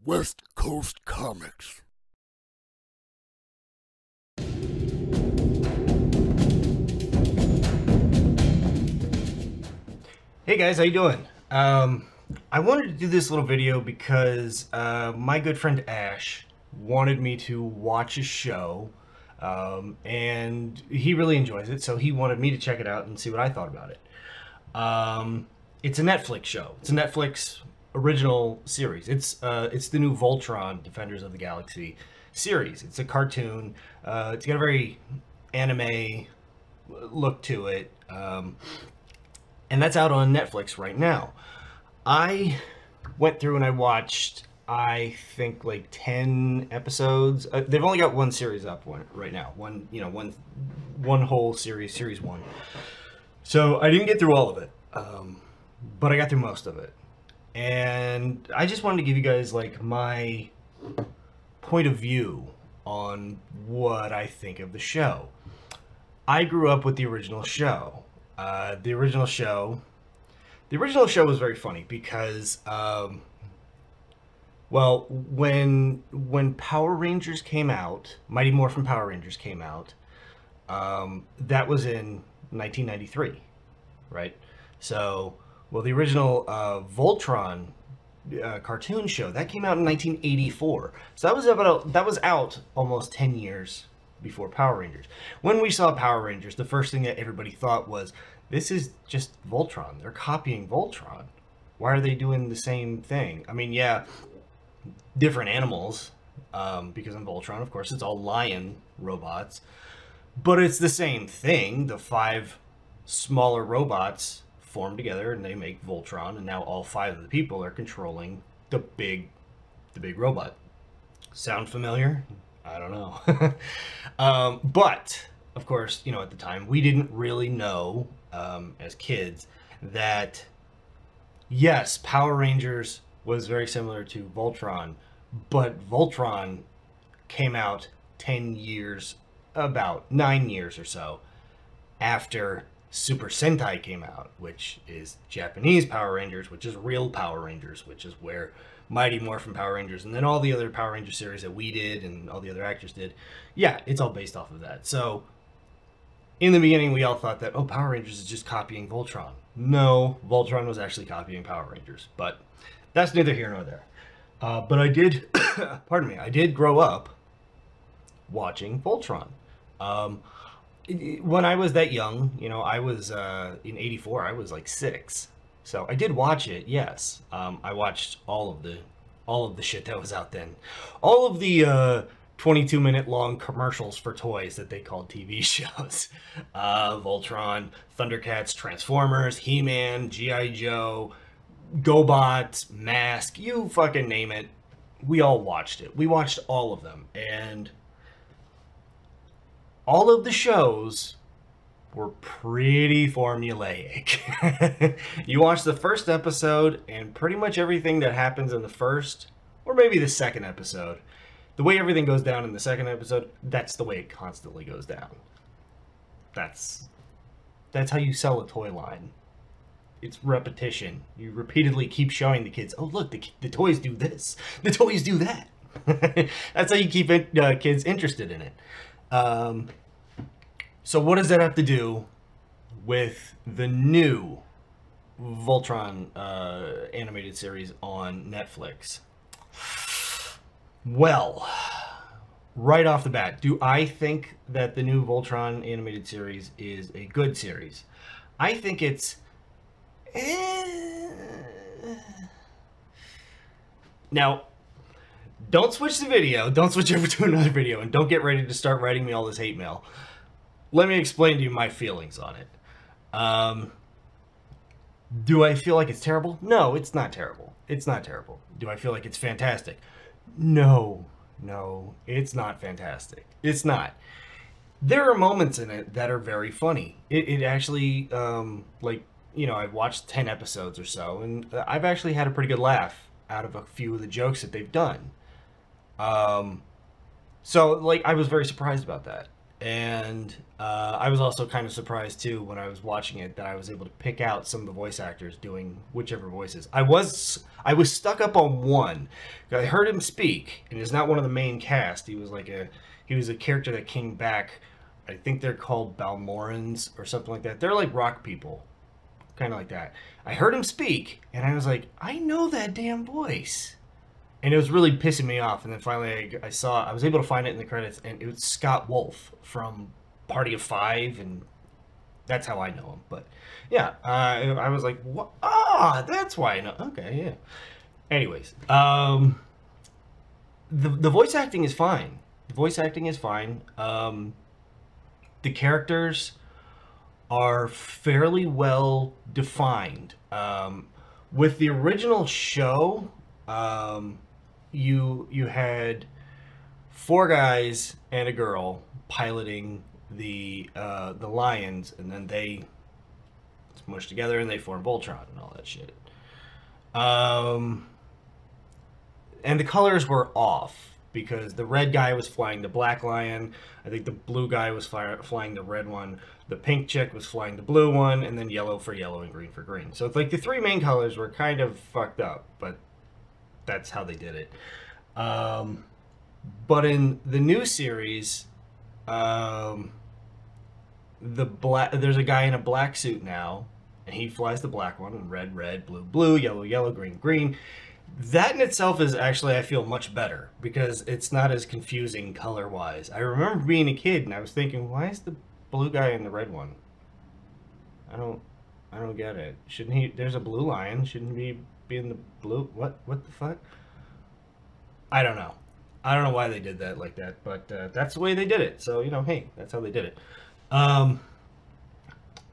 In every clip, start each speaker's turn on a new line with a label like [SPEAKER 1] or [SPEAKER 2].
[SPEAKER 1] West Coast Comics.
[SPEAKER 2] Hey guys, how you doing? I wanted to do this little video because my good friend Ash wanted me to watch a show, and he really enjoys it, so he wanted me to check it out and see what I thought about it. It's a Netflix show. It's a Netflix original series. It's the new Voltron Defenders of the Galaxy series. It's a cartoon. It's got a very anime look to it. And that's out on Netflix right now. I went through and I watched, I think, like 10 episodes. They've only got one series up right now. One whole series, series one. So I didn't get through all of it, but I got through most of it. And I just wanted to give you guys like my point of view on what I think of the show. I grew up with the original show. The original show was very funny because, well, when Power Rangers came out, Mighty Morphin Power Rangers came out, that was in 1993, right? So, well, the original Voltron cartoon show that came out in 1984. So that was out almost 10 years before Power Rangers. When we saw Power Rangers, the first thing that everybody thought was, this is just Voltron. They're copying Voltron. Why are they doing the same thing? I mean, yeah, different animals, because in Voltron, of course, it's all lion robots, but it's the same thing. The 5 smaller robots form together and they make Voltron, and now all 5 of the people are controlling the big robot. Sound familiar? I don't know. But, of course, you know, at the time, we didn't really know, as kids, that, yes, Power Rangers was very similar to Voltron, but Voltron came out 10 years, about 9 years or so, after Super Sentai came out, which is Japanese Power Rangers, which is real Power Rangers, which is where Mighty Morphin Power Rangers, and then all the other Power Ranger series that we did and all the other actors did. Yeah, it's all based off of that. So, in the beginning, we all thought that, oh, Power Rangers is just copying Voltron. No, Voltron was actually copying Power Rangers, but that's neither here nor there. But I did, pardon me, I did grow up watching Voltron. When I was that young, you know, I was, in 84, I was like 6. So I did watch it, yes. I watched all of the shit that was out then. All of the 22-minute long commercials for toys that they called TV shows. Voltron, Thundercats, Transformers, He-Man, G.I. Joe, GoBot, Mask, you fucking name it. We all watched it. We watched all of them. And all of the shows were pretty formulaic. You watch the first episode, and pretty much everything that happens in the first, or maybe the second episode, the way everything goes down in the second episode, that's the way it constantly goes down. That's how you sell a toy line. It's repetition. You repeatedly keep showing the kids, oh look, the toys do this, the toys do that. That's how you keep kids interested in it. So what does that have to do with the new Voltron animated series on Netflix? Well, right off the bat, do I think that the new Voltron animated series is a good series? I think it's... Now, don't switch the video, don't switch over to another video, and don't get ready to start writing me all this hate mail. Let me explain to you my feelings on it. Do I feel like it's terrible? No, it's not terrible. It's not terrible. Do I feel like it's fantastic? No, it's not fantastic. It's not. There are moments in it that are very funny. It actually, like, you know, I've watched 10 episodes or so, and I've actually had a pretty good laugh out of a few of the jokes that they've done. So, like, I was very surprised about that. And I was also kind of surprised too when I was watching it that I was able to pick out some of the voice actors doing whichever voices. I was stuck up on one. I heard him speak, and he's not one of the main cast. He was a character that came back. I think they're called Balmorans or something like that. They're like rock people, kind of like that. I heard him speak, and I was like, I know that damn voice. And it was really pissing me off. And then finally I was able to find it in the credits, and it was Scott Wolf from Party of Five, and that's how I know him. But yeah, I was like, what? Ah, that's why I know. Okay, yeah. Anyways, the voice acting is fine. The voice acting is fine. The characters are fairly well defined. With the original show, you had 4 guys and a girl piloting the Lions, and then they smushed together and they formed Voltron and all that shit. And the colors were off because the red guy was flying the black lion. I think the blue guy was flying the red one. The pink chick was flying the blue one, and then yellow for yellow and green for green. So it's like the 3 main colors were kind of fucked up, but that's how they did it. But in the new series, there's a guy in a black suit now, and he flies the black one, and red, red, blue, blue, yellow, yellow, green, green. That in itself is actually, I feel, much better because it's not as confusing color-wise. I remember being a kid and I was thinking, why is the blue guy in the red one? I don't get it. Shouldn't he? There's a blue lion. Shouldn't he be in the blue? What the fuck? I don't know. I don't know why they did that like that, but that's the way they did it. So, you know, hey, that's how they did it.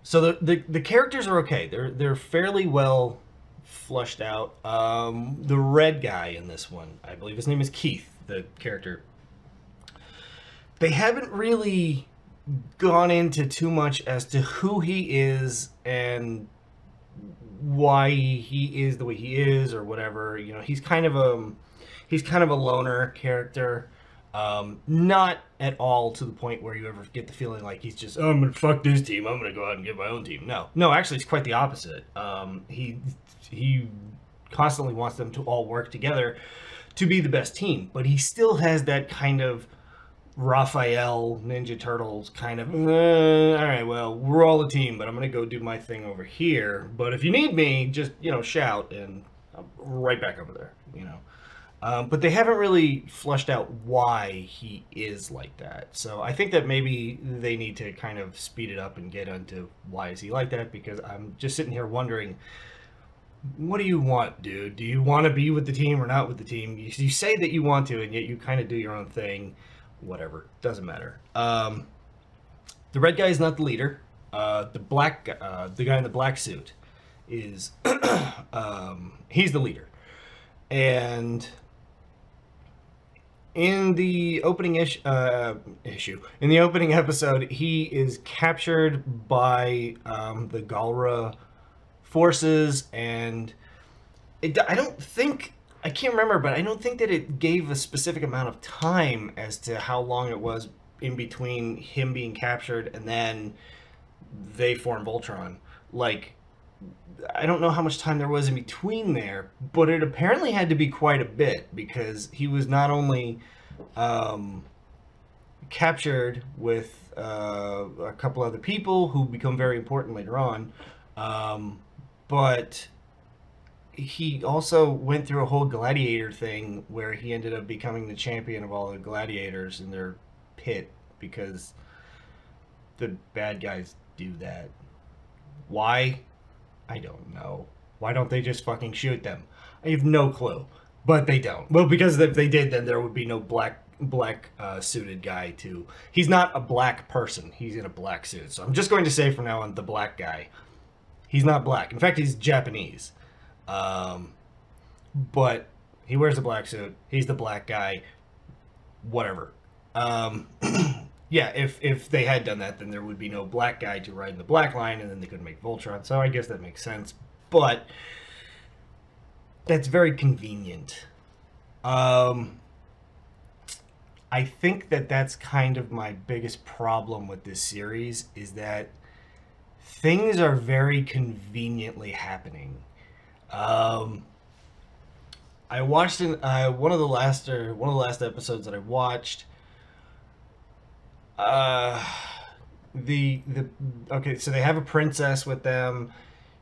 [SPEAKER 2] So the characters are okay. They're fairly well flushed out. The red guy in this one, I believe his name is Keith, the character. They haven't really gone into too much as to who he is and why he is the way he is or whatever. You know, he's kind of a loner character. Not at all to the point where you ever get the feeling like he's just, oh, I'm gonna fuck this team, I'm gonna go out and get my own team. No, actually it's quite the opposite. He constantly wants them to all work together to be the best team, but he still has that kind of Raphael Ninja Turtles kind of, all right, well, we're all a team, but I'm gonna go do my thing over here, but if you need me, just, you know, shout and I'm right back over there, you know. But they haven't really flushed out why he is like that. So I think that maybe they need to kind of speed it up and get into why is he like that, because I'm just sitting here wondering, what do you want, dude? Do you want to be with the team or not with the team? You say that you want to, and yet you kind of do your own thing. Whatever. Doesn't matter. The red guy is not the leader. The guy in the black suit is, he's the leader. And in the opening in the opening episode, he is captured by the Allura forces, and I can't remember, but I don't think that it gave a specific amount of time as to how long it was in between him being captured and then they form Voltron. Like, I don't know how much time there was in between there, but it apparently had to be quite a bit, because he was not only captured with a couple other people who become very important later on, but he also went through a whole gladiator thing where he ended up becoming the champion of all the gladiators in their pit, because the bad guys do that. Why? I don't know. Why don't they just fucking shoot them? I have no clue. But they don't. Well, because if they did, then there would be no black suited guy to... He's not a black person. He's in a black suit. So I'm just going to say from now on, the black guy. He's not black. In fact, he's Japanese. But he wears a black suit. He's the black guy. Whatever. Yeah, if they had done that, then there would be no black guy to ride in the black line, and then they couldn't make Voltron. So I guess that makes sense. But that's very convenient. I think that that's kind of my biggest problem with this series, is that things are very conveniently happening. Um, I watched one of the last episodes that I watched. Uh, the okay, so they have a princess with them.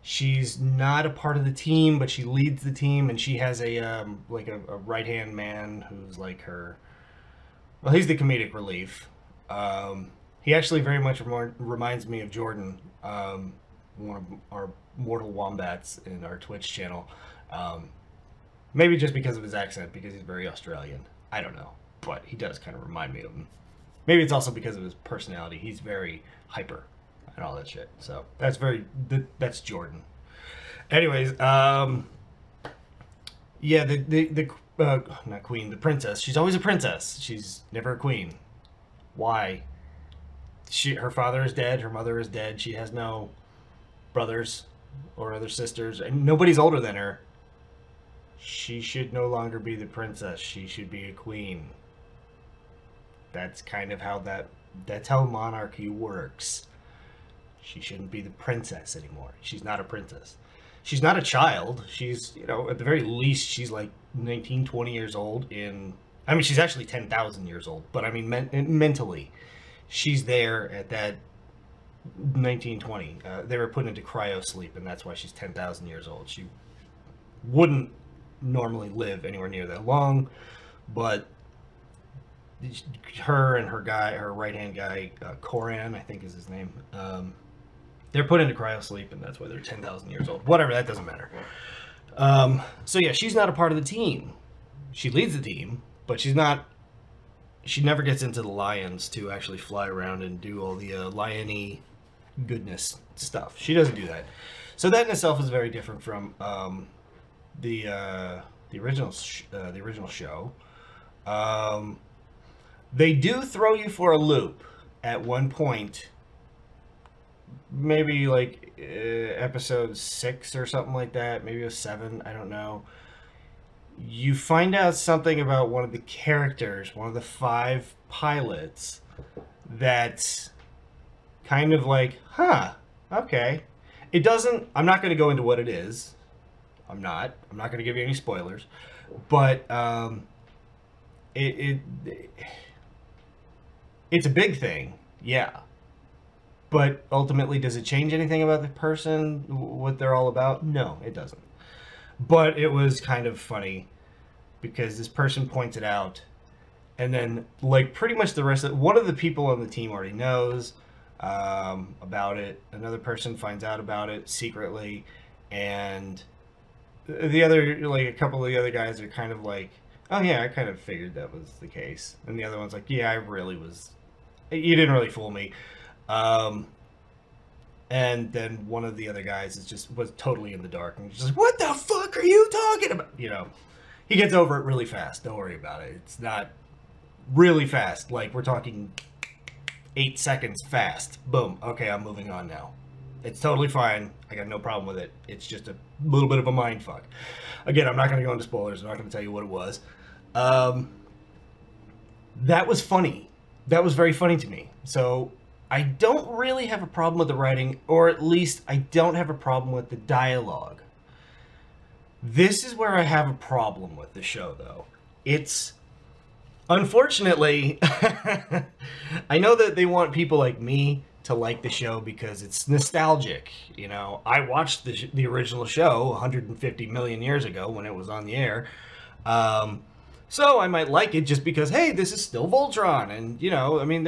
[SPEAKER 2] She's not a part of the team, but she leads the team, and she has a right hand man who's like her. Well, he's the comedic relief. He actually very much reminds me of Jordan, one of our mortal wombats in our Twitch channel. Maybe just because of his accent, because he's very Australian. I don't know, but he does kind of remind me of him. Maybe it's also because of his personality. He's very hyper and all that shit. So that's Jordan. Anyways, yeah, the not queen, the princess. She's always a princess. She's never a queen. Why? Her father is dead. Her mother is dead. She has no brothers or other sisters, and nobody's older than her. She should no longer be the princess. She should be a queen. That's kind of how that's how monarchy works. She shouldn't be the princess anymore. She's not a princess. She's not a child. She's, at the very least, she's like 19, 20 years old I mean, she's actually 10,000 years old, but I mean, mentally, she's there at that 1920. They were put into cryo sleep, and that's why she's 10,000 years old. She wouldn't normally live anywhere near that long, but her and her right-hand guy, Koran, I think is his name, they're put into cryo sleep, and that's why they're 10,000 years old. Whatever, that doesn't matter. So yeah, she's not a part of the team. She leads the team, but she never gets into the lions to actually fly around and do all the lion-y goodness stuff. She doesn't do that. So that in itself is very different from the original show. They do throw you for a loop at one point, maybe like episode 6 or something like that, maybe it was 7, I don't know. You find out something about one of the characters, one of the 5 pilots, that's kind of like, okay. It doesn't, I'm not going to go into what it is. I'm not going to give you any spoilers, but it's a big thing, yeah. But ultimately, does it change anything about the person, what they're all about? No, it doesn't. But it was kind of funny because this person points it out, and then like pretty much the rest of one of the people on the team already knows about it. Another person finds out about it secretly, and the other, like a couple of the other guys are kind of like, oh yeah, I kind of figured that was the case. And the other one's like, yeah, you didn't really fool me. And then one of the other guys was totally in the dark and just like, what the fuck are you talking about? He gets over it really fast. Don't worry about it. It's not really fast. Like, we're talking 8 seconds fast. Boom. Okay, I'm moving on now. It's totally fine. I got no problem with it. It's just a little bit of a mind fuck. Again, I'm not going to go into spoilers. I'm not going to tell you what it was. That was funny. That was very funny to me. So I don't really have a problem with the writing, or at least I don't have a problem with the dialogue. This is where I have a problem with the show, though. It's, unfortunately, I know that they want people like me to like the show because it's nostalgic. I watched the original show 150 million years ago when it was on the air. So I might like it just because, hey, this is still Voltron, and I mean,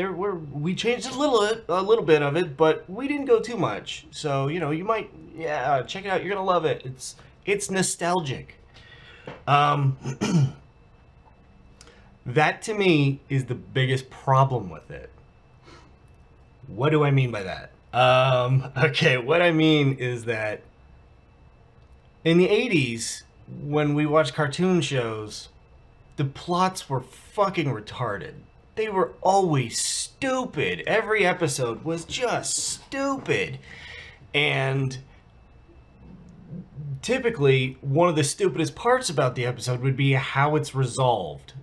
[SPEAKER 2] we changed a little bit of it, but we didn't go too much. So you might, check it out. You're gonna love it. It's nostalgic. That to me is the biggest problem with it. What do I mean by that? Okay, what I mean is that in the 80s, when we watched cartoon shows, the plots were fucking retarded. They were always stupid. Every episode was just stupid. And typically, one of the stupidest parts about the episode would be how it's resolved.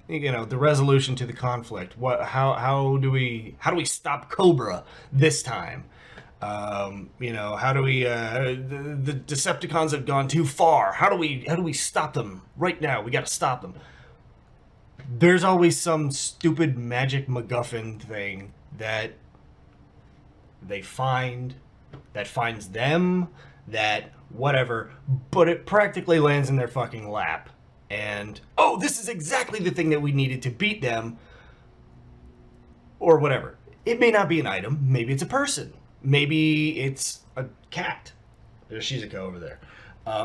[SPEAKER 2] you know, the resolution to the conflict. How do we stop Cobra this time? You know, how do we the Decepticons have gone too far. How do we stop them right now? We got to stop them. There's always some stupid magic MacGuffin thing that they find, that finds them, that whatever, but it practically lands in their fucking lap. And, oh, this is exactly the thing that we needed to beat them, or whatever. It may not be an item. Maybe it's a person. Maybe it's a cat. There's Shizuka over there.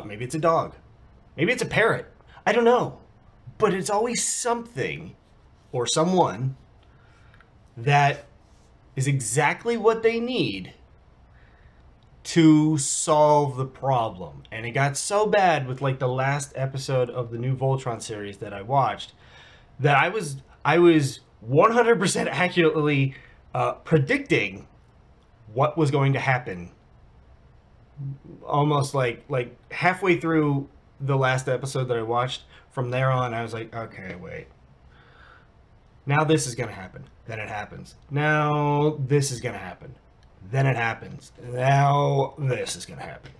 [SPEAKER 2] Maybe it's a dog. Maybe it's a parrot. I don't know. But it's always something or someone that is exactly what they need to solve the problem. And it got so bad with like the last episode of the new Voltron series that I watched that I was 100% accurately predicting what was going to happen. Almost like halfway through the last episode that I watched, from there on I was like, okay, wait. Now this is going to happen. Then it happens. Now this is going to happen. Then it happens. Now this is going to happen.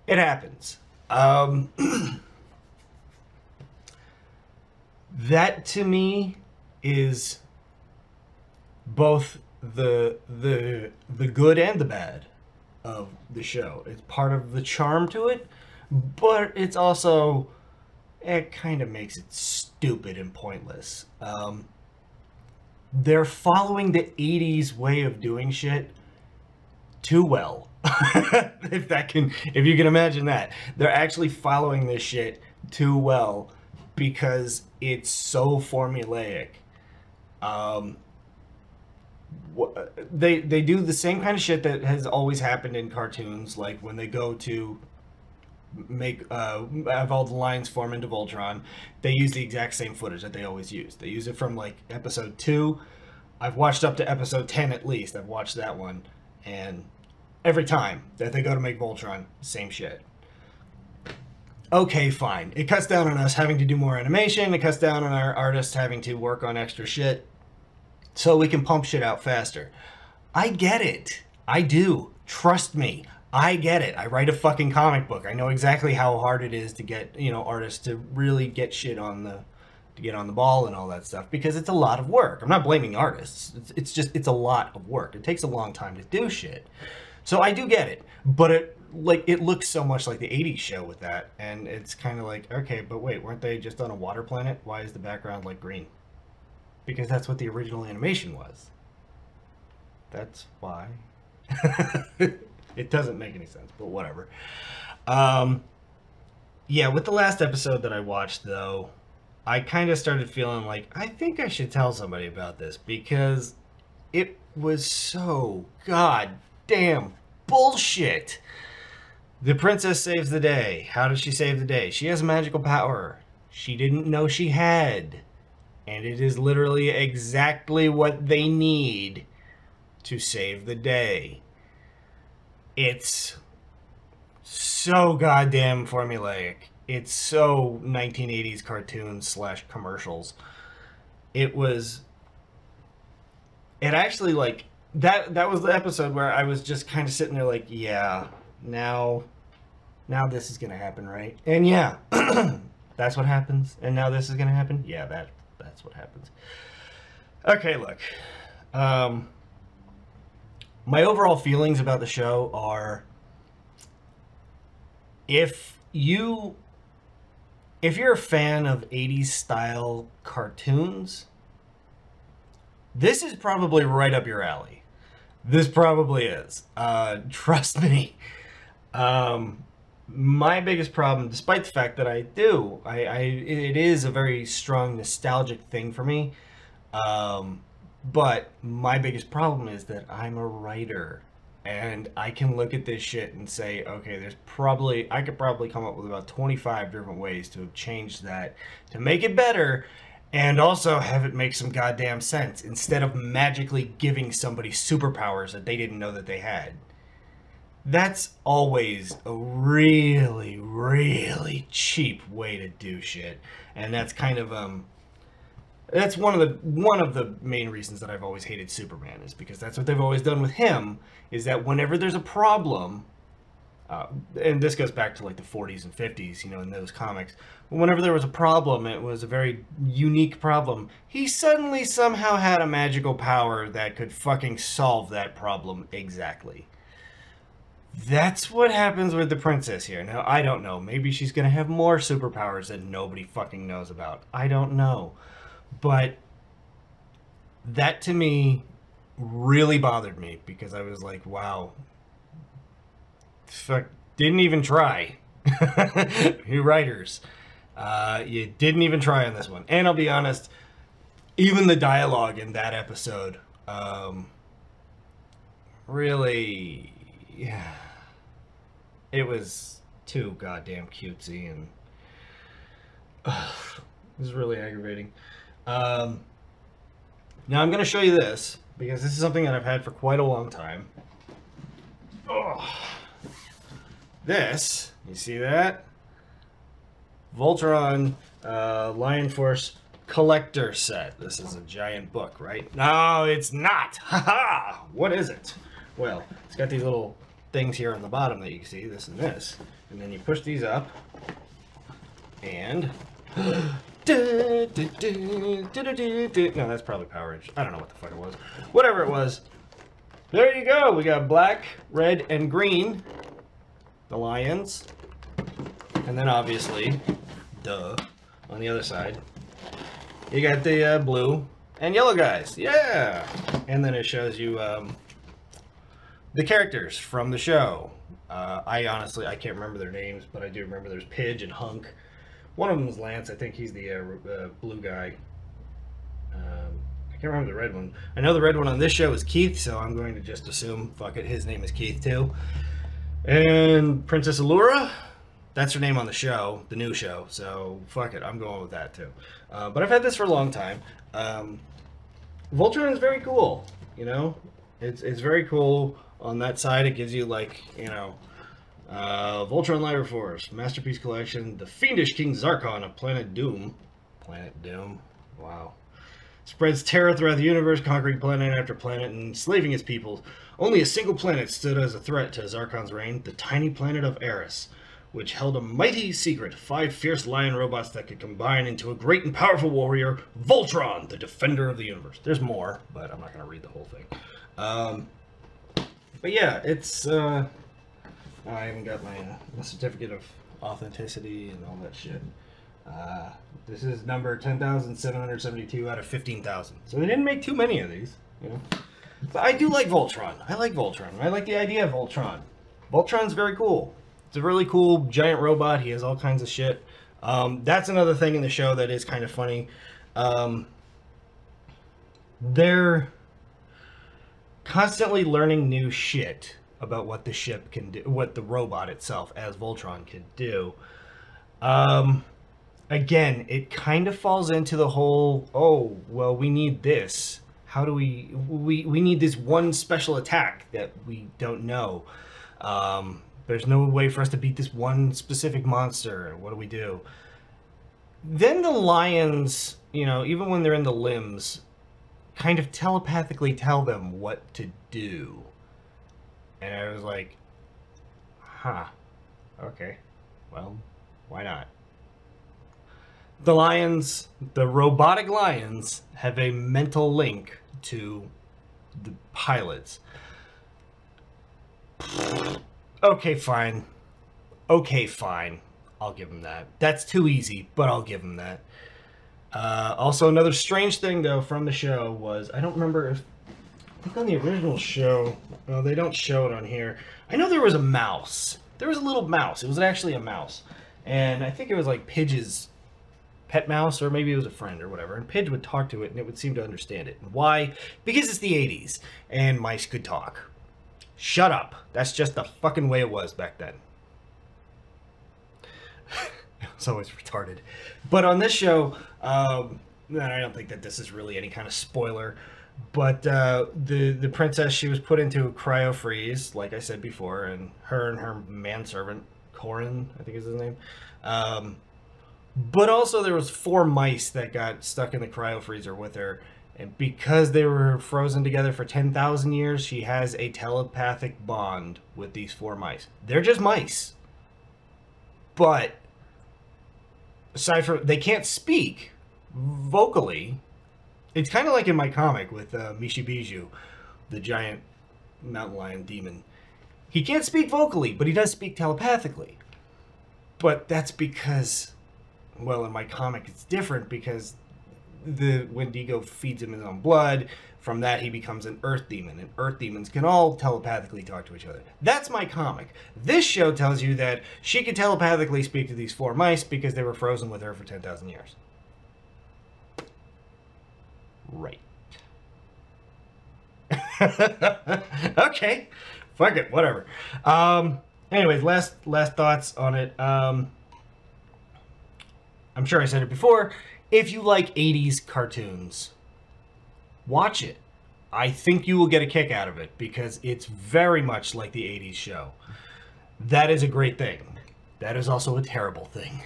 [SPEAKER 2] It happens. That to me is both the good and the bad of the show. It's part of the charm to it, but it's also, it kind of makes it stupid and pointless. They're following the 80s way of doing shit too well. If you can imagine that. They're actually following this shit too well because it's so formulaic. They do the same kind of shit that has always happened in cartoons, like when they go to make have all the lines form into Voltron. They use the exact same footage that they always use. They use it from like episode 2. I've watched up to episode 10 at least. I've watched that one, and every time that they go to make Voltron, same shit. Okay, fine. It cuts down on us having to do more animation. It cuts down on our artists having to work on extra shit so we can pump shit out faster. I get it. I do. Trust me. I get it. I write a fucking comic book. I know exactly how hard it is to get, you know, artists to really get shit on the, to get on the ball and all that stuff, because it's a lot of work. I'm not blaming artists. It's a lot of work. It takes a long time to do shit. So I do get it, but it looks so much like the 80s show with that, and it's kind of like, okay, but wait, weren't they just on a water planet? Why is the background like green? Because that's what the original animation was. That's why. It doesn't make any sense, but whatever. Yeah, with the last episode that I watched, though, I kind of started feeling like, I think I should tell somebody about this, because it was so goddamn bullshit. The princess saves the day. How does she save the day? She has a magical power she didn't know she had. And it is literally exactly what they need to save the day. It's so goddamn formulaic. It's so 1980s cartoons / commercials. It actually, like, that was the episode where I was just kind of sitting there like, yeah, now this is gonna happen, right? And yeah, that's what happens. And now this is gonna happen. Yeah, that's what happens. Okay, look. My overall feelings about the show are, if you're a fan of 80s style cartoons, this is probably right up your alley. This probably is. Trust me. My biggest problem, despite the fact that it is a very strong nostalgic thing for me, but my biggest problem is that I'm a writer, and I can look at this shit and say, okay, I could probably come up with about 25 different ways to have changed that to make it better, and also have it make some goddamn sense, instead of magically giving somebody superpowers that they didn't know that they had. That's always a really, really cheap way to do shit. And that's kind of, That's one of the main reasons that I've always hated Superman, is because that's what they've always done with him, is that whenever there's a problem, and this goes back to like the 40s and 50s, you know, in those comics, whenever there was a problem, it was a very unique problem, he suddenly somehow had a magical power that could fucking solve that problem exactly. That's what happens with the princess here. Now, I don't know. Maybe she's going to have more superpowers that nobody fucking knows about. I don't know. But that, to me, really bothered me, because I was like, wow. Fuck, didn't even try. You writers. You didn't even try on this one. And I'll be honest, even the dialogue in that episode, really... Yeah, it was too goddamn cutesy, and it was really aggravating. Now I'm going to show you this, because this is something that I've had for quite a long time. This, you see that? Voltron Lion Force collector set. This is a giant book, right? No, it's not. Haha! What is it? Well, it's got these little things here on the bottom that you can see, this and this. And then you push these up, and... No, that's probably Power Rangers. I don't know what the fuck it was. Whatever it was. There you go. We got black, red, and green. The lions. And then obviously, duh, on the other side, you got the blue and yellow guys. Yeah! And then it shows you... the characters from the show. I honestly can't remember their names, but I do remember there's Pidge and Hunk. One of them is Lance. I think he's the blue guy. I can't remember the red one. I know the red one on this show is Keith, so I'm going to just assume, fuck it, his name is Keith too. And Princess Allura, that's her name on the show, the new show, so fuck it, I'm going with that too. But I've had this for a long time. Voltron is very cool, you know? It's very cool. On that side, it gives you, like, you know, Voltron Liber Force, Masterpiece Collection, The Fiendish King Zarkon of Planet Doom. Planet Doom? Wow. Spreads terror throughout the universe, conquering planet after planet and enslaving its people. Only a single planet stood as a threat to Zarkon's reign, the tiny planet of Eris, which held a mighty secret, 5 fierce lion robots that could combine into a great and powerful warrior, Voltron, the defender of the universe. There's more, but I'm not going to read the whole thing. But yeah, it's, I haven't got my certificate of authenticity and all that shit. This is number 10,772 out of 15,000. So they didn't make too many of these, you know. But I do like Voltron. I like Voltron. I like the idea of Voltron. Voltron's very cool. It's a really cool giant robot. He has all kinds of shit. That's another thing in the show that is kind of funny. They're constantly learning new shit about what the ship can do, what the robot itself as Voltron can do. Again, it kind of falls into the whole, oh, well, we need this. How do we need this one special attack that we don't know. There's no way for us to beat this one specific monster. What do we do? Then the lions, you know, even when they're in the limbs, kind of telepathically tell them what to do. And I was like, huh, okay, well, why not? The lions, the robotic lions, have a mental link to the pilots. Okay, fine. Okay, fine. I'll give them that. That's too easy, but I'll give them that. Also, another strange thing, though, from the show was, I don't remember if, I think on the original show, they don't show it on here. I know there was a mouse. There was a little mouse. It was actually a mouse. And I think it was like Pidge's pet mouse, or maybe it was a friend or whatever. And Pidge would talk to it, and it would seem to understand it. Why? Because it's the 80s, and mice could talk. Shut up. That's just the fucking way it was back then. It's always retarded. But on this show, I don't think that this is really any kind of spoiler, but the princess, she was put into cryo freeze, like I said before, and her manservant, Corin, I think is his name, But also there was 4 mice that got stuck in the cryo freezer with her. And because they were frozen together for 10,000 years, she has a telepathic bond with these 4 mice. They're just mice. But aside from, they can't speak vocally. It's kind of like in my comic with Mishi the giant mountain lion demon. He can't speak vocally, but he does speak telepathically. But that's because, well, in my comic it's different because the Wendigo feeds him his own blood. From that he becomes an earth demon, and earth demons can all telepathically talk to each other. That's my comic. This show tells you that she could telepathically speak to these 4 mice because they were frozen with her for 10,000 years. Right. Okay. Fuck it. Whatever. Anyways, last thoughts on it. I'm sure I said it before. If you like 80s cartoons, watch it. I think you will get a kick out of it because it's very much like the 80s show. That is a great thing. That is also a terrible thing.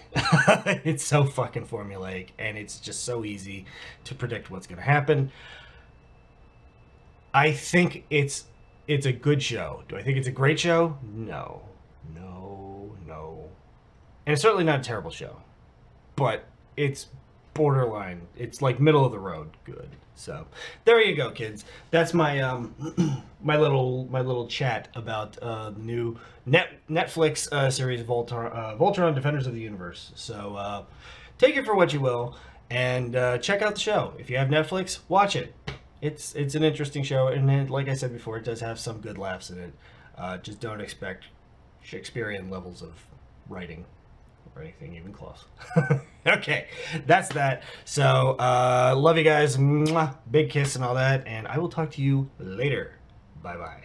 [SPEAKER 2] It's so fucking formulaic, and it's just so easy to predict what's going to happen. I think it's a good show. Do I think it's a great show? No. And it's certainly not a terrible show. But it's borderline. It's like middle of the road good. So there you go, kids. That's my my little chat about the new Netflix series Voltron Defenders of the Universe. So take it for what you will, and check out the show. If you have Netflix, watch it. It's an interesting show, and it, like I said before, it does have some good laughs in it. Just don't expect Shakespearean levels of writing or anything even close. Okay, that's that. So love you guys. Mwah. Big kiss and all that, and I will talk to you later. Bye bye.